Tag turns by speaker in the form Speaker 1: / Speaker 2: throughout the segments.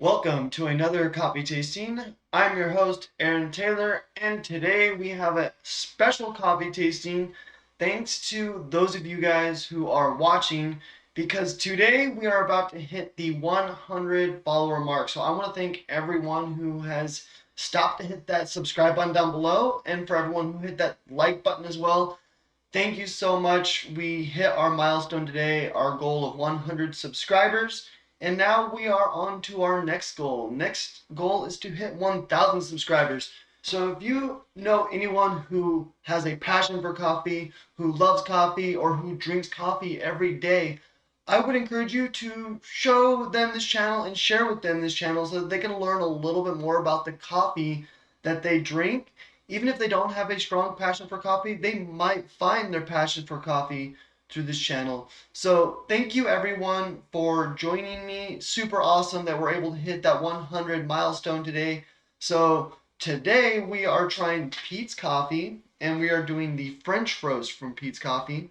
Speaker 1: Welcome to another coffee tasting. I'm your host, Aaron Taylor, and today we have a special coffee tasting thanks to those of you guys who are watching because today we are about to hit the 100 follower mark. So I want to thank everyone who has stopped to hit that subscribe button down below and for everyone who hit that like button as well. Thank you so much. We hit our milestone today, our goal of 100 subscribers. And now we are on to our next goal. Next goal is to hit 1,000 subscribers. So if you know anyone who has a passion for coffee, who loves coffee, or who drinks coffee every day, I would encourage you to show them this channel and share with them this channel so that they can learn a little bit more about the coffee that they drink. Even if they don't have a strong passion for coffee, they might find their passion for coffee through this channel. So thank you everyone for joining me. Super awesome that we're able to hit that 100 milestone today. So today we are trying Peet's coffee and we are doing the French roast from Peet's coffee.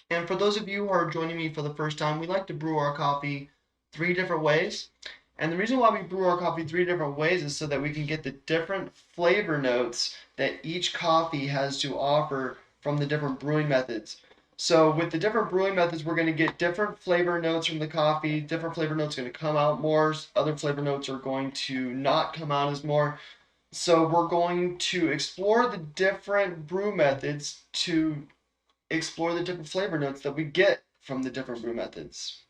Speaker 1: And for those of you who are joining me for the first time, we like to brew our coffee 3 different ways. And the reason why we brew our coffee 3 different ways is so that we can get the different flavor notes that each coffee has to offer from the different brewing methods. So with the different brewing methods, we're going to get different flavor notes from the coffee. Different flavor notes are going to come out more. Other flavor notes are going to not come out as more. So we're going to explore the different brew methods to explore the different flavor notes that we get from the different brew methods.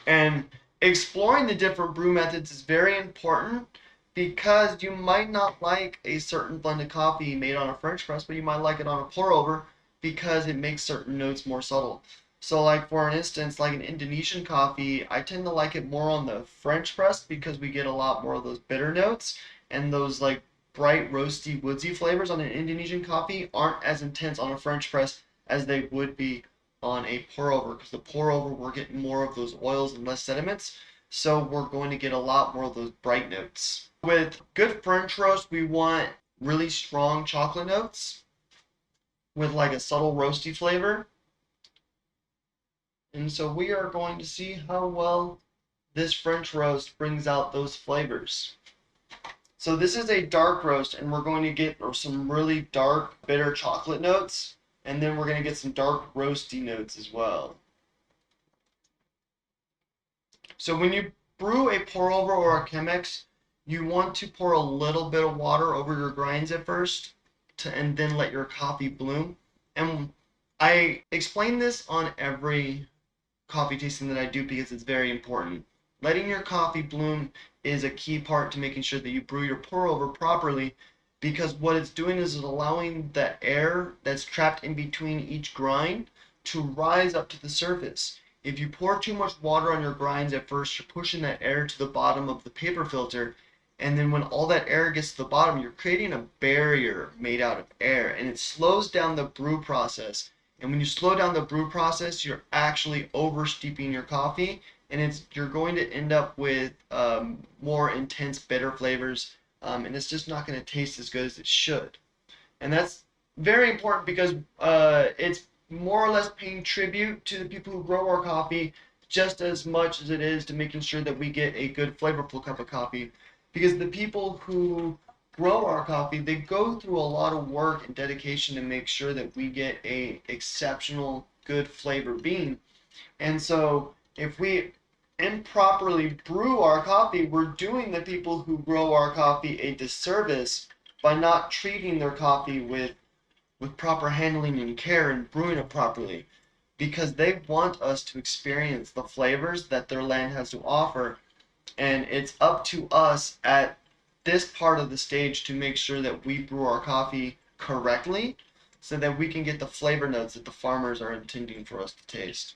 Speaker 1: And exploring the different brew methods is very important because you might not like a certain blend of coffee made on a French press, but you might like it on a pour over because it makes certain notes more subtle. So like for instance, like an Indonesian coffee, I tend to like it more on the French press because we get a lot more of those bitter notes, and those like bright, roasty, woodsy flavors on an Indonesian coffee aren't as intense on a French press as they would be on a pour over, because the pour over we're getting more of those oils and less sediments, so we're going to get a lot more of those bright notes. With good French roast, we want really strong chocolate notes with like a subtle roasty flavor. And so we are going to see how well this French roast brings out those flavors. So this is a dark roast, and we're going to get some really dark, bitter chocolate notes, and then we're going to get some dark, roasty notes as well. So when you brew a pour over or a Chemex, you want to pour a little bit of water over your grinds at first, and then let your coffee bloom. And I explain this on every coffee tasting that I do because it's very important. Letting your coffee bloom is a key part to making sure that you brew your pour over properly, because what it's doing is it's allowing the air that's trapped in between each grind to rise up to the surface. If you pour too much water on your grinds at first, you're pushing that air to the bottom of the paper filter, and then when all that air gets to the bottom, you're creating a barrier made out of air, and it slows down the brew process. And when you slow down the brew process, you're actually over steeping your coffee, and you're going to end up with more intense bitter flavors, and it's just not going to taste as good as it should. And that's very important because it's more or less paying tribute to the people who grow our coffee just as much as it is to making sure that we get a good flavorful cup of coffee. Because the people who grow our coffee, they go through a lot of work and dedication to make sure that we get a exceptional good flavor bean. And so if we improperly brew our coffee, we're doing the people who grow our coffee a disservice by not treating their coffee with proper handling and care and brewing it properly, because they want us to experience the flavors that their land has to offer. And it's up to us at this part of the stage to make sure that we brew our coffee correctly so that we can get the flavor notes that the farmers are intending for us to taste.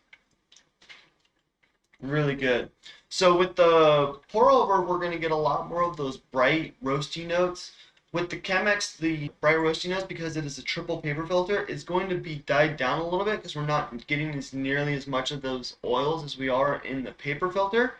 Speaker 1: Really good. So with the pour over, we're going to get a lot more of those bright roasty notes. With the Chemex, the bright roasty notes, because it is a triple paper filter, is going to be died down a little bit because we're not getting nearly as much of those oils as we are in the paper filter.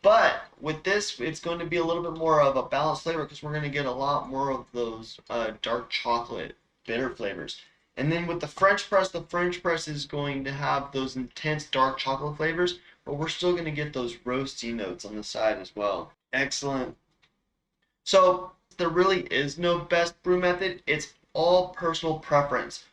Speaker 1: But with this, it's going to be a little bit more of a balanced flavor because we're going to get a lot more of those dark chocolate bitter flavors. And then with the French press is going to have those intense dark chocolate flavors, but we're still going to get those roasty notes on the side as well. Excellent. So there really is no best brew method. It's all personal preference.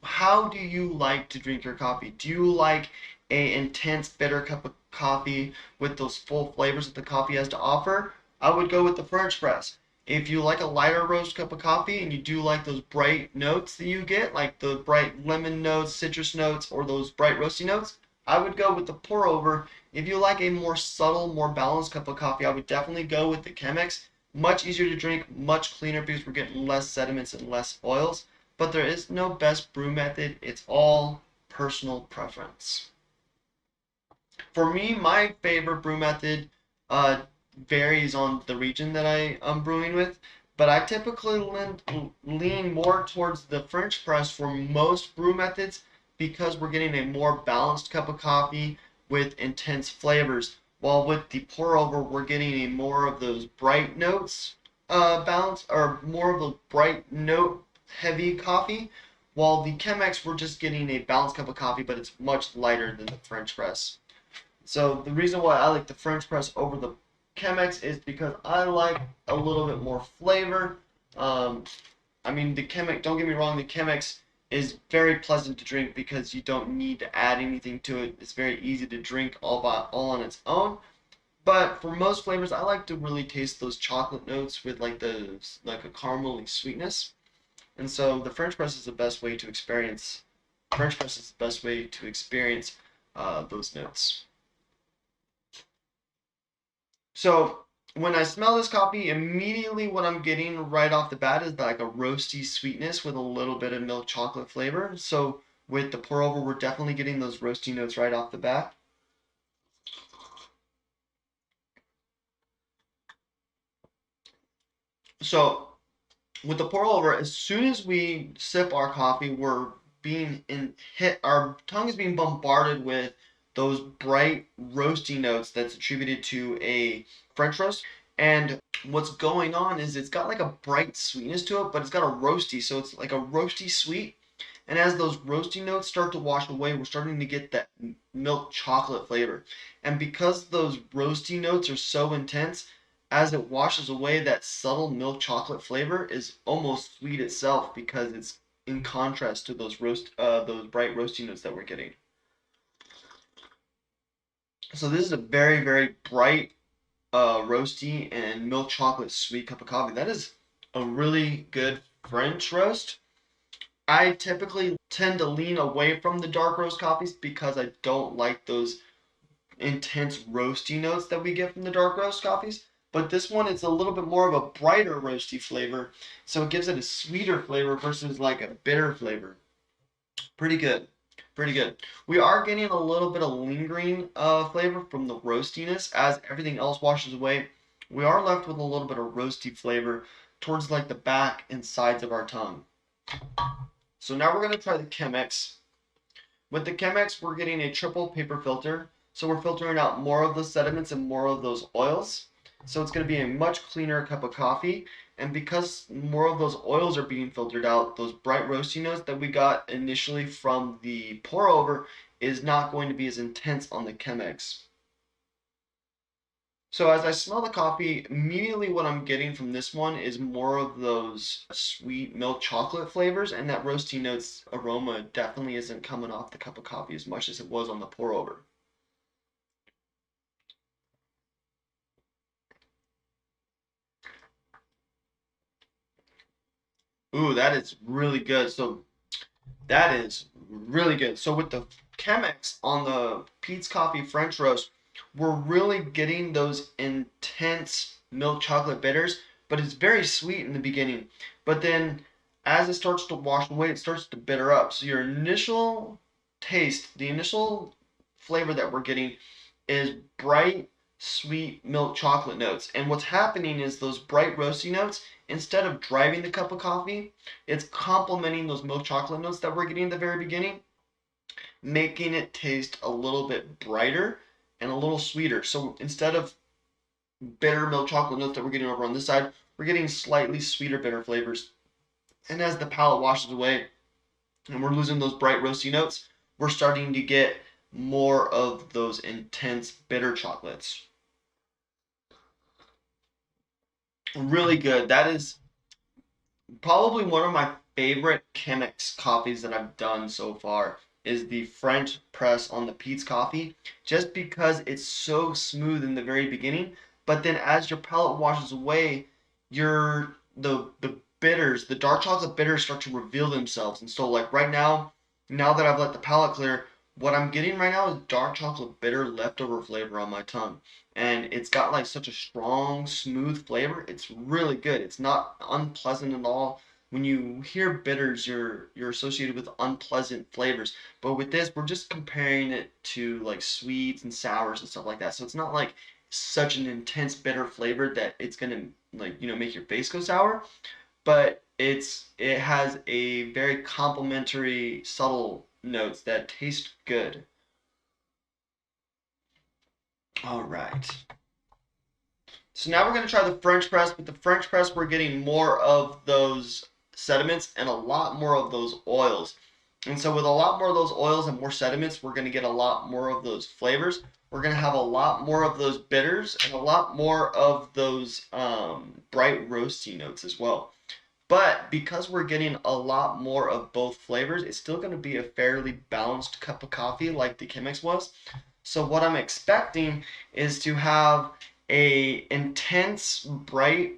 Speaker 1: How do you like to drink your coffee? Do you like a intense bitter cup of coffee with those full flavors that the coffee has to offer? I would go with the French press. If you like a lighter roast cup of coffee and you do like those bright notes that you get, like the bright lemon notes, citrus notes, or those bright roasty notes, I would go with the pour over. If you like a more subtle, more balanced cup of coffee, I would definitely go with the Chemex. Much easier to drink, much cleaner because we're getting less sediments and less oils. But there is no best brew method. It's all personal preference. For me, my favorite brew method varies on the region that I am brewing with, but I typically lean more towards the French press for most brew methods because we're getting a more balanced cup of coffee with intense flavors. While with the pour over, we're getting a more of those bright notes balance, or more of a bright note heavy coffee. While the Chemex, we're just getting a balanced cup of coffee, but it's much lighter than the French press. So the reason why I like the French press over the Chemex is because I like a little bit more flavor. I mean, the Chemex, don't get me wrong, the Chemex is very pleasant to drink because you don't need to add anything to it. It's very easy to drink all on its own. But for most flavors, I like to really taste those chocolate notes with like a caramely sweetness. And so the French press is the best way to experience. French press is the best way to experience those notes. So when I smell this coffee, immediately what I'm getting right off the bat is like a roasty sweetness with a little bit of milk chocolate flavor. So with the pour over, we're definitely getting those roasty notes right off the bat. So with the pour over, as soon as we sip our coffee, we're being our tongue is being bombarded with those bright roasty notes that's attributed to a French roast. And what's going on is it's got like a bright sweetness to it, but it's got a roasty, so it's like a roasty sweet. And as those roasty notes start to wash away, we're starting to get that milk chocolate flavor. And because those roasty notes are so intense, as it washes away, that subtle milk chocolate flavor is almost sweet itself because it's in contrast to those those bright roasty notes that we're getting. So this is a very, very bright, roasty and milk chocolate sweet cup of coffee. That is a really good French roast. I typically tend to lean away from the dark roast coffees because I don't like those intense roasty notes that we get from the dark roast coffees. But this one is a little bit more of a brighter roasty flavor, so it gives it a sweeter flavor versus like a bitter flavor. Pretty good. Pretty good. We are getting a little bit of lingering flavor from the roastiness as everything else washes away. We are left with a little bit of roasty flavor towards like the back and sides of our tongue. So now we're going to try the Chemex. With the Chemex, we're getting a triple paper filter. So we're filtering out more of the sediments and more of those oils. So it's going to be a much cleaner cup of coffee. And because more of those oils are being filtered out, those bright roasty notes that we got initially from the pour over is not going to be as intense on the Chemex. So as I smell the coffee, immediately what I'm getting from this one is more of those sweet milk chocolate flavors, and that roasty notes aroma definitely isn't coming off the cup of coffee as much as it was on the pour over. Ooh, that is really good. So that is really good. So with the Chemex on the Peet's Coffee French roast, we're really getting those intense milk chocolate bitters, but it's very sweet in the beginning. But then as it starts to wash away, it starts to bitter up. So your initial taste, the initial flavor that we're getting is bright, sweet milk chocolate notes. And what's happening is those bright roasty notes, instead of driving the cup of coffee, it's complementing those milk chocolate notes that we're getting at the very beginning, making it taste a little bit brighter and a little sweeter. So instead of bitter milk chocolate notes that we're getting over on this side, we're getting slightly sweeter bitter flavors. And as the palate washes away and we're losing those bright roasty notes, we're starting to get more of those intense bitter chocolates. Really good. That is probably one of my favorite Chemex coffees that I've done so far is the French press on the Peet's coffee, just because it's so smooth in the very beginning, but then as your palate washes away, the bitters, the dark chocolate bitters start to reveal themselves. And so like right now, now that I've let the palate clear, what I'm getting right now is dark chocolate bitter leftover flavor on my tongue. And it's got like such a strong, smooth flavor. It's really good. It's not unpleasant at all. When you hear bitters, you're associated with unpleasant flavors. But with this, we're just comparing it to like sweets and sours and stuff like that. So it's not like such an intense bitter flavor that it's gonna like make your face go sour. But it has a very complementary, subtle notes that taste good. All right. So now we're going to try the French press. With the French press, we're getting more of those sediments and a lot more of those oils. And so with a lot more of those oils and more sediments, we're going to get a lot more of those flavors. We're going to have a lot more of those bitters and a lot more of those bright roasty notes as well. But because we're getting a lot more of both flavors, it's still going to be a fairly balanced cup of coffee like the Chemex was. So what I'm expecting is to have a intense, bright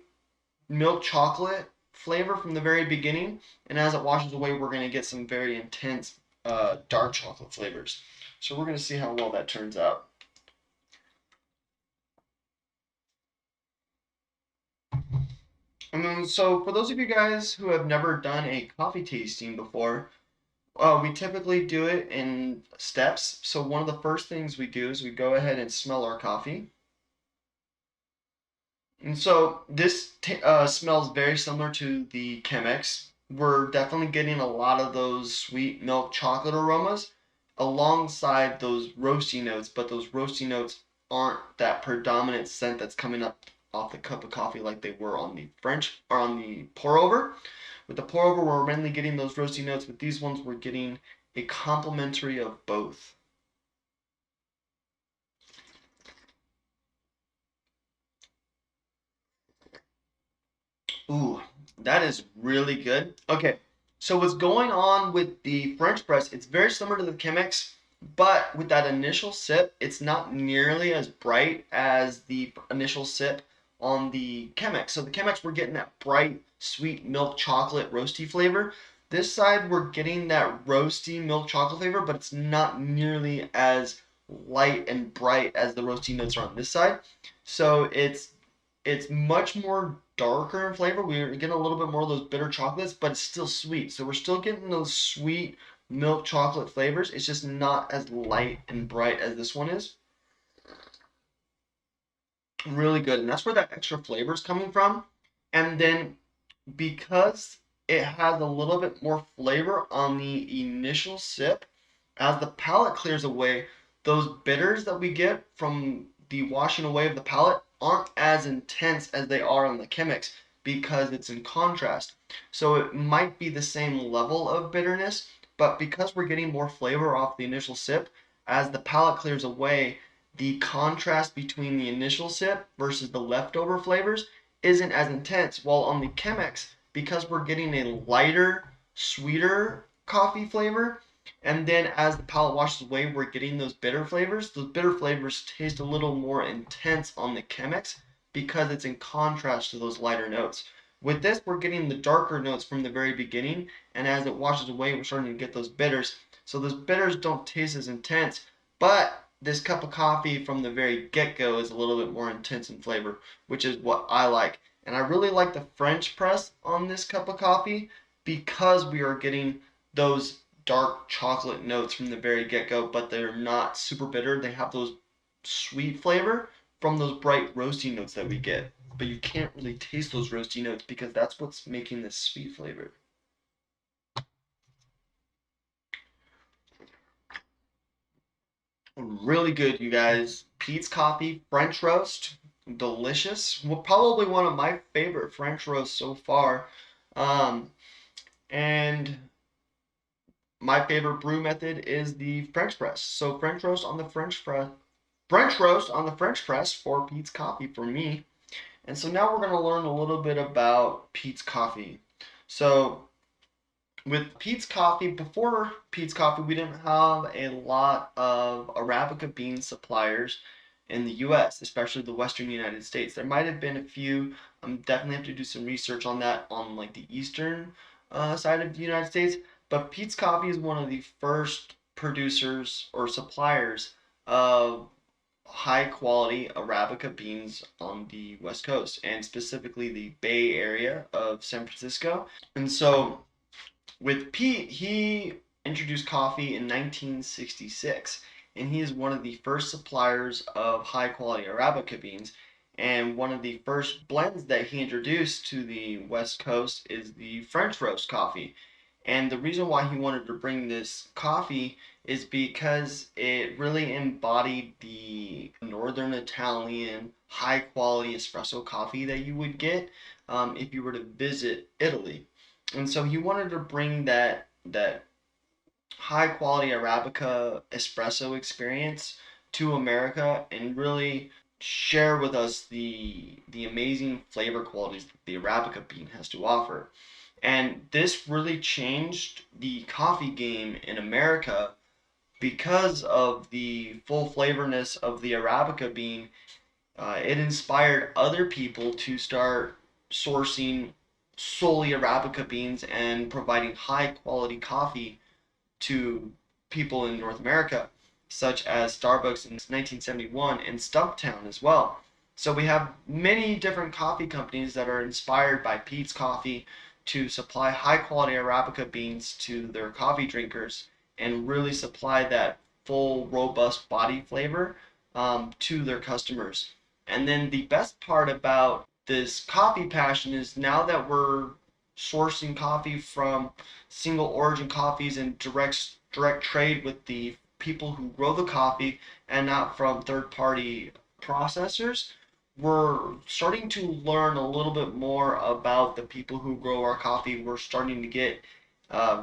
Speaker 1: milk chocolate flavor from the very beginning, and as it washes away, we're going to get some very intense dark chocolate flavors. So we're going to see how well that turns out. And then, so for those of you guys who have never done a coffee tasting before, we typically do it in steps. So one of the first things we do is we go ahead and smell our coffee. And so this smells very similar to the Chemex. We're definitely getting a lot of those sweet milk chocolate aromas alongside those roasty notes, but those roasty notes aren't that predominant scent that's coming up off the cup of coffee like they were on the French or on the pour over. With the pour over, we're mainly getting those roasty notes. With these ones, we're getting a complementary of both. Ooh, that is really good. Okay, so what's going on with the French press, it's very similar to the Chemex, but with that initial sip, it's not nearly as bright as the initial sip on the Chemex. So the Chemex, we're getting that bright, sweet milk chocolate roasty flavor. This side, we're getting that roasty milk chocolate flavor, but it's not nearly as light and bright as the roasty notes are on this side. So it's much more darker in flavor. We're getting a little bit more of those bitter chocolates, but it's still sweet. So we're still getting those sweet milk chocolate flavors. It's just not as light and bright as this one is. Really good. And that's where that extra flavor is coming from. And then because it has a little bit more flavor on the initial sip, as the palate clears away, those bitters that we get from the washing away of the palate aren't as intense as they are on the Chemex because it's in contrast. So it might be the same level of bitterness, but because we're getting more flavor off the initial sip, as the palate clears away, the contrast between the initial sip versus the leftover flavors isn't as intense. While on the Chemex, because we're getting a lighter, sweeter coffee flavor, and then as the palate washes away, we're getting those bitter flavors. Those bitter flavors taste a little more intense on the Chemex because it's in contrast to those lighter notes. With this, we're getting the darker notes from the very beginning, and as it washes away, we're starting to get those bitters. So those bitters don't taste as intense, but this cup of coffee from the very get-go is a little bit more intense in flavor, which is what I like. And I really like the French press on this cup of coffee because we are getting those dark chocolate notes from the very get-go, but they're not super bitter. They have those sweet flavor from those bright roasty notes that we get. But you can't really taste those roasty notes because that's what's making this sweet flavor. Really good, you guys. Peet's Coffee French roast, delicious. Well, probably one of my favorite French roasts so far. Um, and my favorite brew method is the French press. So French roast on the French press, French roast on the French press for Peet's Coffee for me. And so now we're going to learn a little bit about Peet's Coffee. So with Peet's Coffee, before Peet's Coffee, we didn't have a lot of arabica bean suppliers in the U.S., especially the Western United States. There might have been a few. Definitely have to do some research on that on like the eastern side of the United States. But Peet's Coffee is one of the first producers or suppliers of high quality arabica beans on the West Coast, and specifically the Bay Area of San Francisco. And so with Peet, he introduced coffee in 1966, and he is one of the first suppliers of high quality arabica beans. And one of the first blends that he introduced to the West Coast is the French roast coffee. And the reason why he wanted to bring this coffee is because it really embodied the Northern Italian high quality espresso coffee that you would get if you were to visit Italy. And so he wanted to bring that high quality arabica espresso experience to America and really share with us the amazing flavor qualities that the arabica bean has to offer. And this really changed the coffee game in America because of the full flavorness of the arabica bean. It inspired other people to start sourcing solely arabica beans and providing high quality coffee to people in North America, such as Starbucks in 1971 and Stumptown as well. So we have many different coffee companies that are inspired by Peet's Coffee to supply high quality arabica beans to their coffee drinkers and really supply that full, robust body flavor to their customers. And then the best part about this coffee passion is now that we're sourcing coffee from single origin coffees and direct trade with the people who grow the coffee and not from third party processors, we're starting to learn a little bit more about the people who grow our coffee. We're starting to get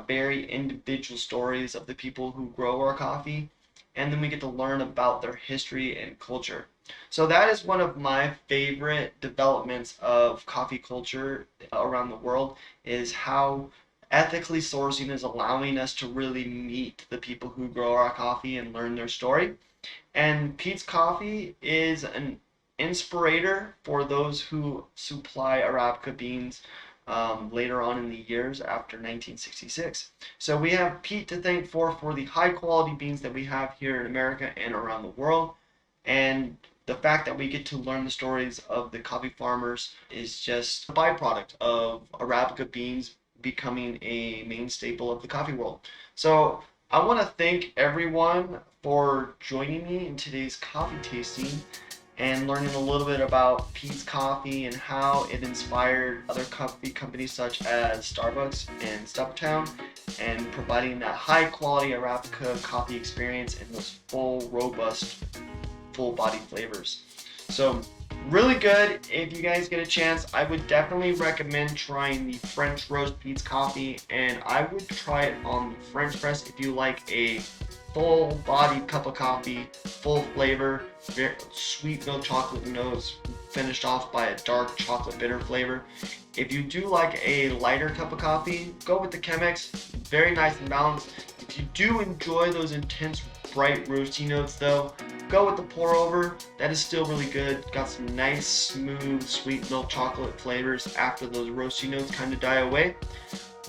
Speaker 1: very individual stories of the people who grow our coffee, and then we get to learn about their history and culture. So that is one of my favorite developments of coffee culture around the world, is how ethically sourcing is allowing us to really meet the people who grow our coffee and learn their story. And Peet's Coffee is an inspirator for those who supply arabica beans later on in the years after 1966. So we have Peet to thank for the high quality beans that we have here in America and around the world. And the fact that we get to learn the stories of the coffee farmers is just a byproduct of arabica beans becoming a main staple of the coffee world. So I want to thank everyone for joining me in today's coffee tasting and learning a little bit about Peet's Coffee and how it inspired other coffee companies such as Starbucks and Stumptown, and providing that high quality arabica coffee experience in those full, robust, full body flavors. So really good. If you guys get a chance, I would definitely recommend trying the French roast Peet's Coffee, and I would try it on the French press if you like a full body cup of coffee, full flavor, very sweet milk chocolate notes finished off by a dark chocolate bitter flavor. If you do like a lighter cup of coffee, go with the Chemex, very nice and balanced. If you do enjoy those intense bright roasty notes though, go with the pour over. That is still really good. Got some nice smooth sweet milk chocolate flavors after those roasty notes kind of die away.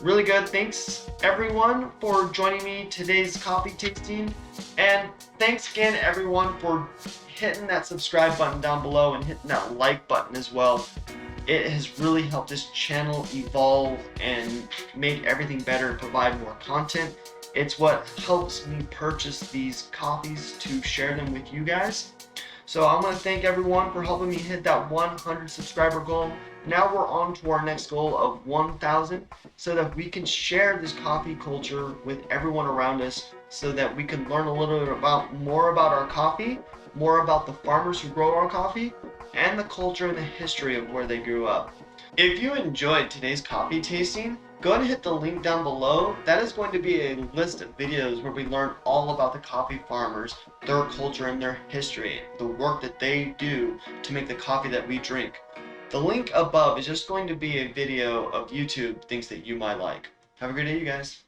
Speaker 1: Really good. Thanks everyone for joining me today's coffee tasting, and thanks again everyone for hitting that subscribe button down below and hitting that like button as well. It has really helped this channel evolve and make everything better and provide more content. It's what helps me purchase these coffees to share them with you guys. So I want to thank everyone for helping me hit that 100 subscriber goal. Now we're on to our next goal of 1,000, so that we can share this coffee culture with everyone around us, so that we can learn a little bit more about our coffee, more about the farmers who grow our coffee, and the culture and the history of where they grew up. If you enjoyed today's coffee tasting, go ahead and hit the link down below. That is going to be a list of videos where we learn all about the coffee farmers, their culture and their history, the work that they do to make the coffee that we drink. The link above is just going to be a video of YouTube things that you might like. Have a great day, you guys.